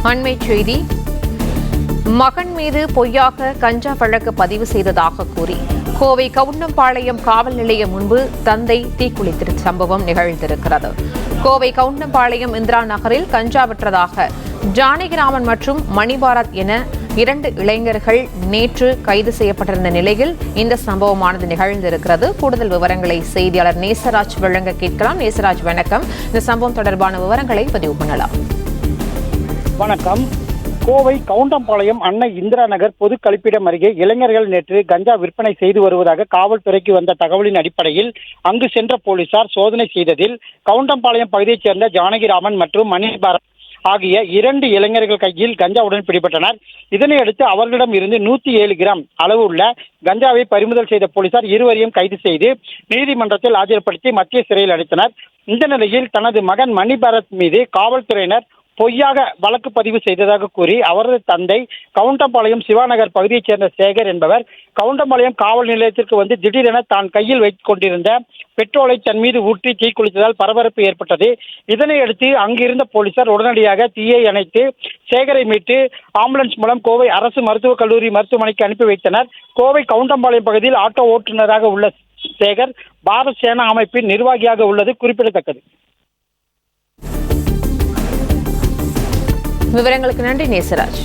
அண்மைச் செய்தி. மகன் மீது பொய்யாக கஞ்சா வழக்கு பதிவு செய்ததாக கூறி கோவை கவுண்டம்பாளையம் காவல் நிலையம் முன்பு தந்தை தீக்குளித்த சம்பவம் நிகழ்ந்திருக்கிறது. கோவை கவுண்டம்பாளையம் இந்திரா நகரில் கஞ்சா விற்றதாக ஜானகிராமன் மற்றும் மணிபாரத் என 2 இளைஞர்கள் நேற்று கைது செய்யப்பட்டிருந்த நிலையில் இந்த சம்பவமானது நிகழ்ந்திருக்கிறது. கூடுதல் விவரங்களை செய்தியாளர் நேசராஜ் வழங்க கேட்கலாம். நேசராஜ், வணக்கம். இந்த சம்பவம் தொடர்பான விவரங்களை பதிவு பண்ணலாம். வணக்கம். கோவை கவுண்டம்பாளையம் அன்னை இந்திரா நகர் பொது கழிப்பிடம் அருகே இளைஞர்கள் நேற்று கஞ்சா விற்பனை செய்து வருவதாக காவல்துறைக்கு வந்த தகவலின் அடிப்படையில் அங்கு சென்ற போலீசார் சோதனை செய்ததில் கவுண்டம்பாளையம் பகுதியைச் சேர்ந்த ஜானகிராமன் மற்றும் மணிபாரத் ஆகிய 2 இளைஞர்கள் கையில் கஞ்சாவுடன் பிடிபட்டனர். இதனையடுத்து அவர்களிடம் இருந்து 107 கிராம் அளவு உள்ள கஞ்சாவை பறிமுதல் செய்த போலீசார் இருவரையும் கைது செய்து நீதிமன்றத்தில் ஆஜர்படுத்தி மத்திய சிறையில் அடைத்தனர். இந்த நிலையில் தனது மகன் மணிபாரத் மீது காவல்துறையினர் பொய்யாக வழக்கு பதிவு செய்ததாக கூறி அவரது தந்தை கவுண்டம்பாளையம் சிவாநகர் பகுதியைச் சேர்ந்த சேகர் என்பவர் கவுண்டம்பாளையம் காவல் நிலையத்திற்கு வந்து திடீரென தான் கையில் வைத்துக் கொண்டிருந்த பெட்ரோலை தன் மீது ஊற்றி தீக்குளித்ததால் பரபரப்பு ஏற்பட்டது. இதனையடுத்து அங்கிருந்த போலீசார் உடனடியாக தீயை அணைத்து சேகரை மீட்டு ஆம்புலன்ஸ் மூலம் கோவை அரசு மருத்துவக் கல்லூரி மருத்துவமனைக்கு அனுப்பி வைத்தனர். கோவை கவுண்டம்பாளையம் பகுதியில் ஆட்டோ ஓட்டுநராக உள்ள சேகர் பாரத் சேனா அமைப்பின் நிர்வாகியாக உள்ளது குறிப்பிடத்தக்கது. விவரங்களுக்கு நன்றி நேசராஜ்.